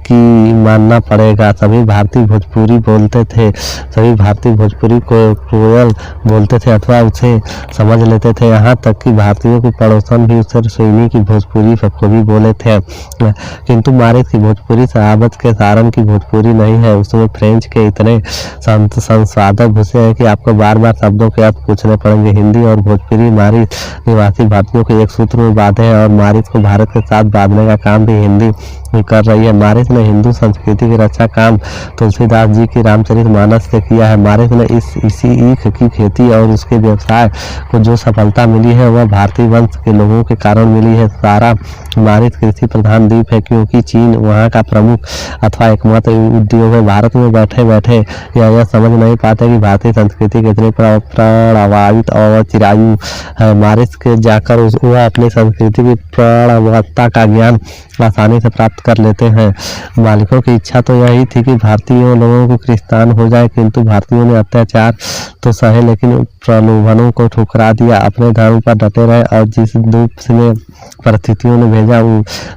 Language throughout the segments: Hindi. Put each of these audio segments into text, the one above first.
की मानना पड़ेगा। सभी भारतीय भोजपुरी बोलते थे, सभी भारतीय भोजपुरी को कोयल बोलते थे अथवा उसे समझ लेते थे। यहाँ तक कि भारतीयों के पड़ोसन भी उसे रसोईनी की भोजपुरी बखूबी बोले थे। किंतु मारिस की भोजपुरी सहाबत के सारन की भोजपुरी नहीं है। उसमें फ्रेंच के इतने संसाधक घुसे हैं कि आपको बार बार शब्दों के अर्थ पूछने पड़ेंगे। हिंदी और भोजपुरी मारिस निवासी भारतीयों को एक सूत्र में बांधे हैं और मारिस को भारत के साथ बांधने का काम भी हिंदी कर रही है। मारिस ने हिंदू संस्कृति की रक्षा काम तुलसीदास जी की रामचरितमानस से किया है। मारिस ने इसी ईख की खेती और उसके व्यवसाय को जो सफलता मिली है वह भारतीय वंश के लोगों के कारण मिली है। सारा मारिस कृषि प्रधान द्वीप है क्योंकि चीन वहाँ का प्रमुख अथवा एकमात्र उद्योग है। भारत में बैठे बैठे यह समझ नहीं पाते कि भारतीय संस्कृति कितनी प्रभावित और चिरायु है। मारिस के जाकर वह अपनी संस्कृति की प्रवणता का ज्ञान आसानी से प्राप्त कर लेते हैं। मालिकों की इच्छा तो यही थी कि भारतीयों लोगों को क्रिस्तान हो जाए, किंतु भारतीयों ने अत्याचार तो सहे लेकिन प्रलोभनों को ठुकरा दिया, अपने धर्म पर डटे रहे और जिस द्वीप में परिस्थितियों ने भेजा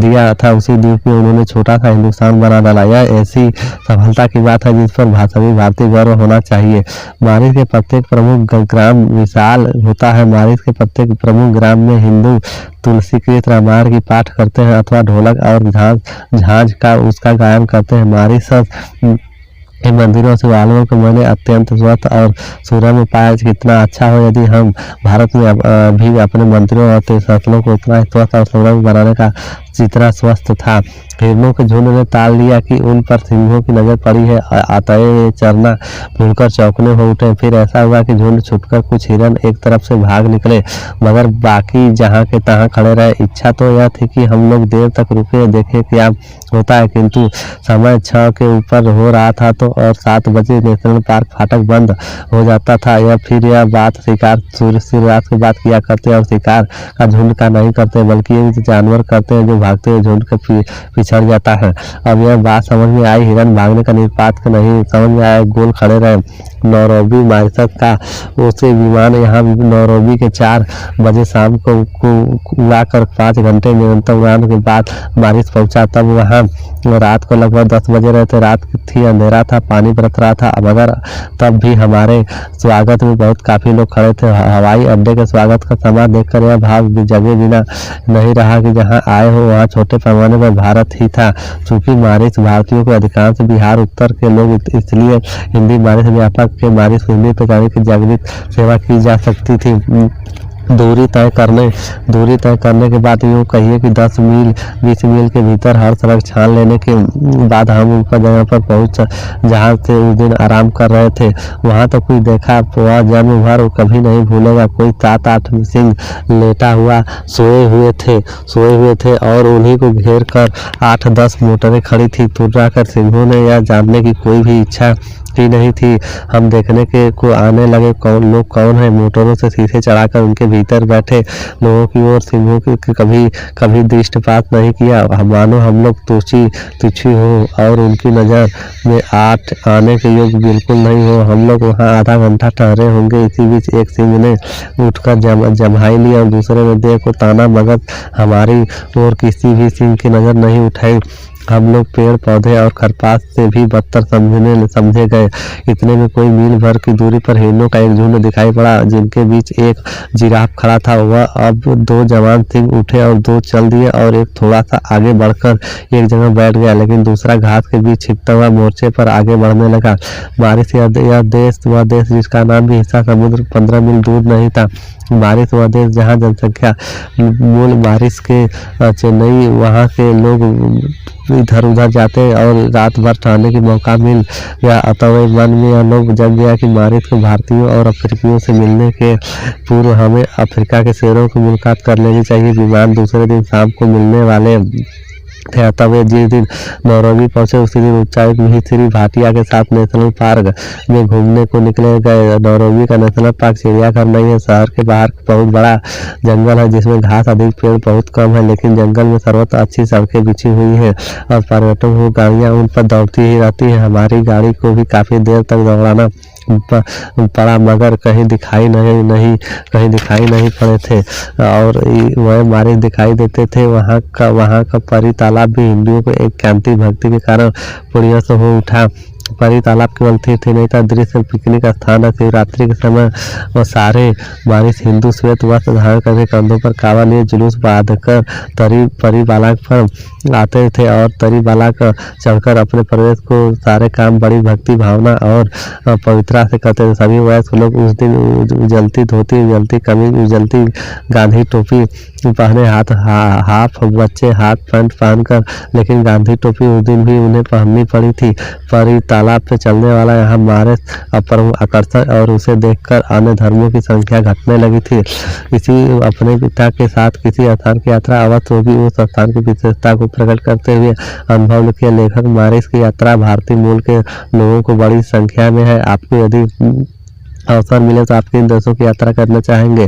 दिया था उसी द्वीप में उन्होंने छोटा सा हिंदुस्तान बना डाला। यह ऐसी सफलता की बात है जिस पर सभी भारतीय गर्व होना चाहिए। मारिस के प्रत्येक प्रमुख ग्राम विशाल होता है। मारिस के प्रत्येक प्रमुख ग्राम में हिंदू तुलसी कृत रामायण की पाठ करते हैं अथवा ढोलक और झांझ का उसका गायन करते हैं। मारिस इन मंदिरों से वालों को मैंने अत्यंत स्वस्थ और सूर्य में पाया कितना अच्छा हो यदि हम भारत में भी अपने मंदिरों और तीर्थस्थलों को उतना स्वस्थ और सुंदर बनाने का जितना स्वस्थ था। हिरणों के झुंड ने ताल लिया कि उन पर सिंहों की नजर पड़ी है। अतः चरना भूलकर चौंकने हो उठे। फिर ऐसा हुआ कि झुंड छूटकर कुछ हिरण एक तरफ से भाग निकले मगर बाकी जहाँ के तहाँ खड़े रहे। इच्छा तो यह थी कि हम लोग देर तक रुके देखे क्या होता है, किंतु समय 6 के ऊपर हो रहा था तो और 7 बजे नेशनल पार्क फाटक बंद हो जाता था। यह बात शिकार सूर्यास्त की बात किया करते और शिकार का झुंड का नहीं करते बल्कि ये जानवर करते हैं जो भागते हुए झुंड के पिछड़ जाता है। अब यह बात समझ में आई, हिरन भागने का निष्पात नहीं समझ में आया, गोल खड़े रहे। नौरोबी मारिस का उसे विमान यहाँ नौरोबी के 4 बजे शाम को उड़ाकर 5 घंटे निरंतर उड़ान के बाद मारिस पहुंचा। तब वहाँ रात को लगभग 10 बजे रहे थे। रात थी, अंधेरा था, पानी बरस रहा था मगर तब भी हमारे स्वागत में बहुत काफी लोग खड़े थे। हवाई अड्डे के स्वागत का समय देखकर यह भाव जगे बिना नहीं रहा कि जहाँ आए हो वहाँ छोटे पैमाने पर भारत ही था। चूंकि मारिस भारतीयों के अधिकांश बिहार उत्तर के लोग इसलिए हिंदी मारिस व्यापक के मारिस को हिंदी प्रकार की जागृत सेवा की जा सकती थी। दूरी तय करने के बाद यूँ कहिए कि 10 मील 20 मील के भीतर हर सड़क छान लेने के बाद हम ऊपर जगह पर पहुंच जहाँ से उस दिन आराम कर रहे थे वहाँ तो कोई देखा वह जन्म भर कभी नहीं भूलेगा। कोई 7-8 सिंह लेटा हुआ सोए हुए थे और उन्हीं को घेर कर 8-10 मोटरें खड़ी थी। तुर्रा कर सिंहों ने यह जानने की कोई भी इच्छा ही नहीं थी। हम देखने के को आने लगे लोग कौन है। मोटरों से सीधे चढ़ाकर उनके भीतर बैठे लोगों की ओर सिंहों की कभी दृष्टिपात नहीं किया। मानो हम लोग तुच्छी हो और उनकी नज़र में आने के योग्य बिल्कुल नहीं हो। हम लोग वहाँ आधा घंटा ठहरे होंगे। इसी बीच एक सिंह ने उठकर जम्हाई लिया और दूसरे ने देह को ताना मगर हमारी ओर किसी भी सिंह की नज़र नहीं उठाई। हम लोग पेड़ पौधे और खरपात से भी बदतर समझे गए। इतने में कोई मील भर की दूरी पर हिरणों का एक झुंड दिखाई पड़ा जिनके बीच एक जिराफ खड़ा था। वह अब 2 जवान सिंह उठे और 2 चल दिए और एक थोड़ा सा आगे बढ़कर एक जगह बैठ गया लेकिन दूसरा घास के बीच छिपता हुआ मोर्चे पर आगे बढ़ने लगा। मारिस वह देश जिसका नाम भी हिस्सा समुद्र 15 मील दूर नहीं था। मारिस वह देश जहाँ जनसंख्या मूल मारिस के चेन्नई वहाँ के लोग इधर उधर जाते और रात भर ठहरने की मौका मिल गया। अतः मन में यह लोग जग गया कि मारिस को भारतीयों और अफ्रीकियों से मिलने के पूर्व हमें अफ्रीका के शेरों की मुलाकात कर लेनी चाहिए। विमान दूसरे दिन शाम को मिलने वाले थे। तब वे जिस दिन नौरोबी पहुंचे उसी दिन उच्चायुक्त मिहिर भाटिया के साथ नेशनल पार्क में घूमने को निकले गए। नौरोबी का नेशनल पार्क चिड़ियाघर नहीं है, शहर के बाहर बहुत बड़ा जंगल है जिसमें घास अधिक पेड़ बहुत कम है लेकिन जंगल में सर्वत्र अच्छी सड़कें बिछी हुई है और पर्यटकों गाड़ियां उन पर दौड़ती ही रहती है। हमारी गाड़ी को भी काफी देर तक दौड़ाना पड़ा मगर कहीं दिखाई नहीं पड़े थे और वह मारे दिखाई देते थे। वहाँ का परी तालाब भी हिंदुओं को एक कांति भक्ति के कारण पुण्य से हो उठा। परी तालाब केवल तीर्थ नहीं था, दृश्य पिकनिक स्थान है। शिवरात्रि के समय वह सारे बारिश हिंदू श्वेत वस्त्र धारण करके कंधों पर कावा लिए जुलूस बांधकर परी बालाक पर आते थे और तरी बालाक चढ़कर अपने प्रवेश को सारे काम बड़ी भक्ति भावना और पवित्रता से करते थे। सभी वयस्क लोग उस दिन उजलती धोती, उजलती कमीज, उजलती गांधी टोपी पहने, हाफ बच्चे हाफ पैंट पहनकर, लेकिन गांधी टोपी उस दिन भी उन्हें पहननी पड़ी थी। परी तालाब पे चलने वाला यहाँ मारे प्रमुख आकर्षण और उसे देखकर अन्य धर्मों की संख्या घटने लगी थी। किसी अपने पिता के साथ किसी स्थान की यात्रा अवश्य होगी, उस स्थान की विशेषता को प्रकट करते हुए अनुभव लिखे लेखक मारिस की यात्रा भारतीय मूल के लोगों को बड़ी संख्या में है। आपको यदि अवसर मिले तो आप किन देशों की यात्रा करना चाहेंगे?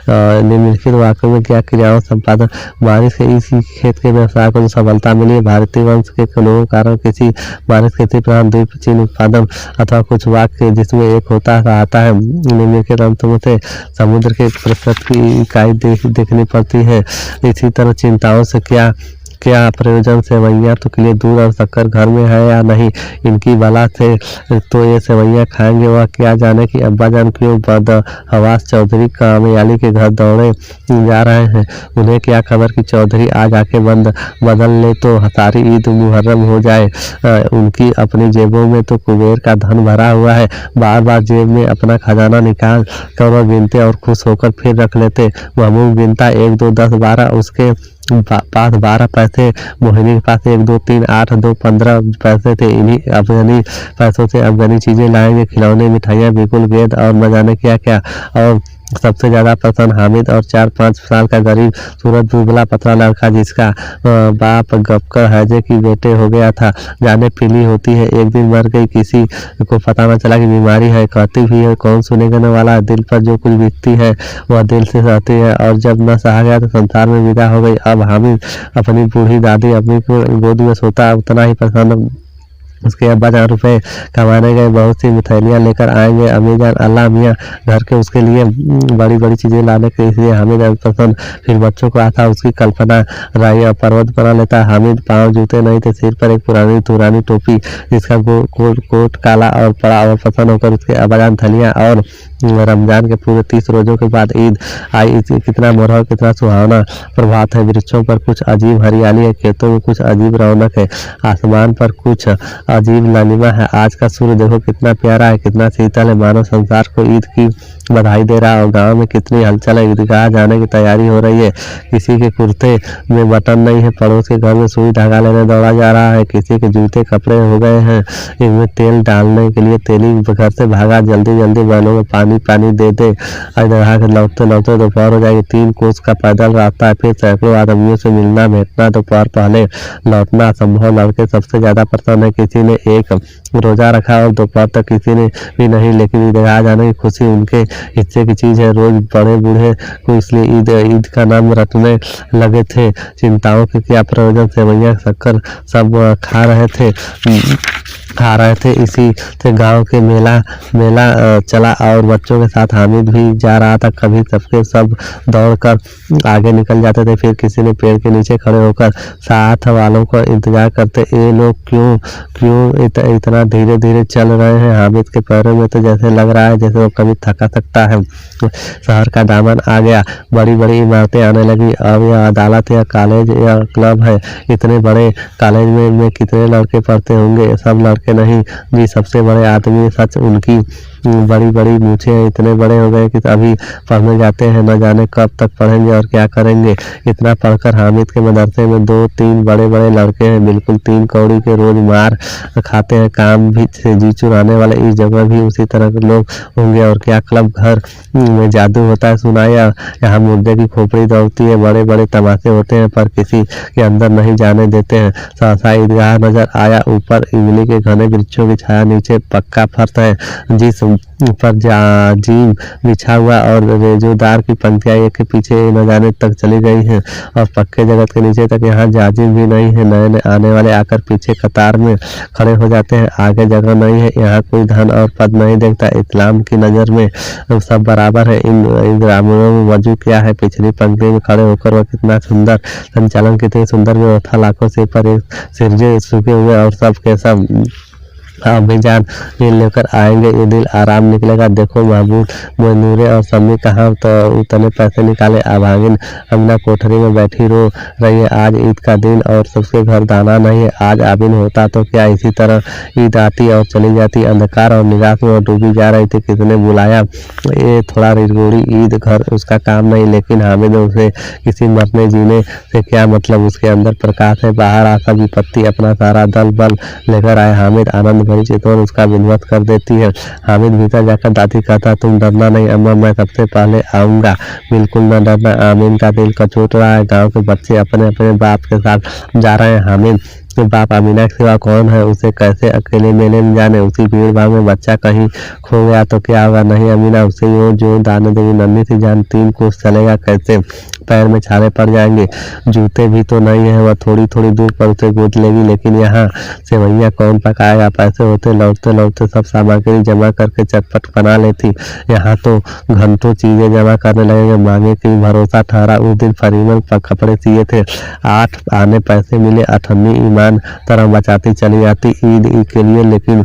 निम्नलिखित वाक्यों में क्या क्रियाओं संपादन बारिश के इस खेत के व्यवसाय को जो सफलता मिली है? भारतीय वंश के लोगों के कारण किसी बारिश खेती प्रधान द्वीप चीन उत्पादन अथवा कुछ वाक्य जिसमें एक आता है। निम्नलिखित अंतों से समुद्र के प्रतिशत की इकाई देखनी पड़ती है। इसी तरह चिंताओं से क्या प्रयोजन? सेवैयाँ तो के लिए दूध और शक्कर घर में है या नहीं, इनकी बला से तो ये सेवैयाँ खाएंगे। वह क्या जाने कि अब्बा जान क्यों हवास चौधरी कामयाली के घर दौड़े जा रहे हैं। उन्हें क्या खबर कि चौधरी आज आके बदल ले तो सारी ईद मुहर्रम हो जाए। उनकी अपनी जेबों में तो कुबेर का धन भरा हुआ है। बार बार जेब में अपना खजाना निकाल कर वह गिनते और खुश होकर फिर रख लेते। महमूद गिनता 1 2 10 12, उसके पास 12 पैसे, मोहिनी के पास 1 2 3 8 2 15 पैसे थे। इन्हीं अफगानी पैसों से अफगानी चीजें लाएंगे, खिलौने, मिठाइयाँ, बिल्कुल गेंद और न जाने क्या क्या। और सबसे ज्यादा पसंद हामिद और 4-5 साल का गरीब सूरत दुबला पतला लड़का जिसका बाप गपकर हैजे की बेटे हो गया था। जाने पीली होती है, एक दिन मर गई, किसी को पता न चला कि बीमारी है। कहती भी है कौन सुनेगा वाला, दिल पर जो कुछ बीतती है वह दिल से सहती है। और जब न सहा गया तो संसार में विदा हो गई। अब हामिद अपनी बूढ़ी दादी अपनी गोद में सोता उतना ही पसंद। उसके अब्बा जान रुपये कमाने गए, बहुत सी मिठाइयाँ लेकर आएंगे। अम्मी जान अल्लाह मियाँ घर के उसके लिए बड़ी बड़ी चीज़ें लाने के, इसलिए हामिद पसंद। फिर बच्चों को आता उसकी कल्पना राई और पर्वत बना लेता। हामिद पाँव जूते नहीं थे, सिर पर एक पुरानी टोपी जिसका कोट काला और पड़ा और पसंद होकर उसके अब्बा जान थलियाँ और रमजान के पूरे 30 रोजों के बाद ईद आई। कितना मोहर, कितना सुहावना प्रभात है। वृक्षों पर कुछ अजीब हरियाली है, खेतों में कुछ अजीब रौनक है, आसमान पर कुछ अजीब लालिमा है। आज का सूर्य देखो कितना प्यारा है, कितना शीतल है, मानो संसार को ईद की बधाई दे रहा है। और गांव में कितनी हलचल है, ईदगाह जाने की तैयारी हो रही है। किसी के कुर्ते में बटन नहीं है, पड़ोस के घर में सुई धागा लेने दौड़ा जा रहा है। किसी के जूते कपड़े हो गए हैं, इनमें तेल डालने के लिए तेली घर से भागा, जल्दी जल्दी बैलों में पानी दे दे। इधर लौटते लौटते दोपहर हो जाएगी। 3 कोस का पैदल रास्ता है, फिर सैकड़ों आदमियों से मिलना भेंटना, दोपहर पहले लौटना असंभव। लड़के सबसे ज्यादा पसंद है। किसी ने एक रोजा रखा और दोपहर तक किसी ने भी नहीं, लेकिन ईदगाह जाने की खुशी उनके हिस्से की चीज है। रोज बड़े बूढ़े को इसलिए ईद का नाम रटने लगे थे। चिंताओं के क्या प्रयोजन? सेवैयाँ शक्कर सब खा रहे थे। इसी से गांव के मेला चला और बच्चों के साथ हामिद भी जा रहा था। कभी सबके सब दौड़कर आगे निकल जाते थे, फिर किसी ने पेड़ के नीचे खड़े होकर साथ वालों को इंतजार करते। ये लोग क्यों इतना धीरे धीरे चल रहे हैं? हामिद के पैरों में तो जैसे लग रहा है जैसे वो कभी थका सकता है। शहर का दामन आ गया, बड़ी बड़ी इमारतें आने लगी। अब यह अदालत या कॉलेज या क्लब है। इतने बड़े कॉलेज में कितने लड़के पढ़ते होंगे? सब लड़के नहीं जी, सबसे बड़े आदमी। सच उनकी बड़ी बड़ी मूछें इतने बड़े हो गए कि अभी पढ़ने जाते हैं, न जाने कब तक पढ़ेंगे और क्या करेंगे। इतना पढ़कर हामिद के मदरसे में 2-3 बड़े बड़े लड़के हैं, बिल्कुल 3 कौड़ी के, रोज मार खाते हैं, काम भी से जी चुराने वाले। इस जगह भी उसी तरह के लोग होंगे। और क्या क्लब घर में जादू होता है सुना, या यहाँ मुर्दे की खोपड़ी दौड़ती है, बड़े बड़े तमाशे होते हैं पर किसी के अंदर नहीं जाने देते हैं। सहसा ईदगाह नजर आया, ऊपर इमली के घने वृक्षों की छाया, नीचे पक्का फर्श है। जिस पर जाजिम बिछा हुआ और रेजोदार की पंक्तियां एक के पीछे न जाने तक चली गई हैं और पक्के जगत के नीचे तक यहाँ जाजिम भी नहीं है। नए नए आने वाले आकर पीछे कतार में खड़े हो जाते हैं। आगे जगह नहीं है। यहाँ कोई धन और पद नहीं देखता। इस्लाम की नज़र में सब बराबर है। इन ग्रामीणों में वजू क्या है? पिछली पंक्ति में खड़े होकर वह कितना सुंदर संचालन, कितनी सुंदर व्यवस्था, लाखों से पर एक सिरजे झुके हुए और सब के सब अभिजान ये लेकर आएंगे। ये दिल आराम निकलेगा। देखो महबूब नूरे और समी कहाँ तो उतने पैसे निकाले। अभागिन अमीना कोठरी में बैठी रो रही है। आज ईद का दिन और सबके घर दाना नहीं है। आज आबिन होता तो क्या इसी तरह ईद आती और चली जाती। अंधकार और निराश में डूबी जा रही थी। किसने बुलाया? ये थोड़ा रिगोड़ी ईद घर उसका काम नहीं, लेकिन हामिद उसे किसी मरने जीने से क्या मतलब? उसके अंदर प्रकाश है। बाहर आकर विपत्ति अपना सारा दल बल लेकर आए। हामिद आनंद भरी चितवन उसका विध्वंस कर देती है। हामिद भीतर जाकर दादी कहता, तुम डरना नहीं अम्मा, मैं सबसे पहले आऊँगा। बिल्कुल न डरना। आमीन का दिल कचोट रहा है। गाँव के बच्चे अपने अपने बाप के साथ जा रहे हैं। हामिद के बाप अमीना के सिवा कौन है? उसे कैसे अकेले मेले में जाने? उसी भीड़ भाड़ में बच्चा कहीं खो गया तो क्या होगा? नहीं अमीना उसे यूँ जो दाने देगी। नन्ही सी जान 3 कोस चलेगा कैसे? पैर में छाले पड़ जाएंगे। जूते भी तो नहीं है। वह थोड़ी थोड़ी दूर पर उसे गोद लेगी। लेकिन यहाँ सेवैयाँ कौन पकाएगा? पैसे होते लौटते लौटते सब सामग्री जमा करके चटपट बना लेती। यहाँ तो घंटों चीजें जमा करने लगेंगे। मांगे की भरोसा ठहरा। उस दिन फरीमन पर कपड़े सिए थे। 8 आने पैसे मिले। अठन्नी ईमान तरह बचाती चली जाती ईद के लिए। लेकिन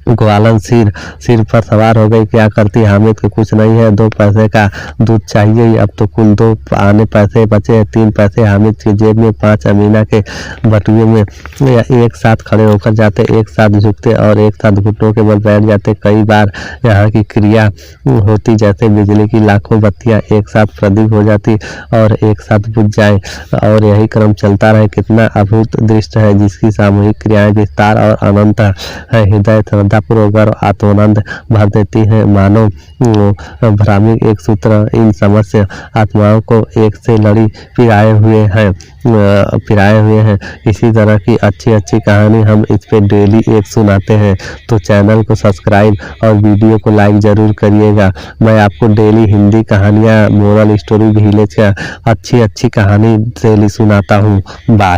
ग्वालन सिर पर सवार हो गई। क्या करती? हामिद के कुछ नहीं है। 2 पैसे का दूध चाहिए। अब तो कुल 2 आने पैसे बचे। 3 पैसे हामिद की जेब में, 5 अमीना के बटुए में। एक साथ खड़े होकर जाते, एक साथ झुकते और एक साथ घुटनों के बल बैठ जाते। कई बार यहाँ की क्रिया होती जैसे बिजली की लाखों बत्तियां एक साथ प्रदीप हो जाती और एक साथ बुझ जाए और यही क्रम चलता रहे। कितना अद्भुत दृश्य है जिसकी सामूहिक क्रियाएं विस्तार और अनंत है। हृदय पूर्वक आत्मानंद भर देती है। मानो भ्रामी एक सूत्र इन समस्त आत्माओं को एक से लड़ी पिराए हुए हैं। इसी तरह की अच्छी अच्छी कहानी हम इस पे डेली एक सुनाते हैं। तो चैनल को सब्सक्राइब और वीडियो को लाइक जरूर करिएगा। मैं आपको डेली हिंदी कहानियाँ, मोरल स्टोरी, विलेज का अच्छी अच्छी कहानी डेली सुनाता हूँ। बाय।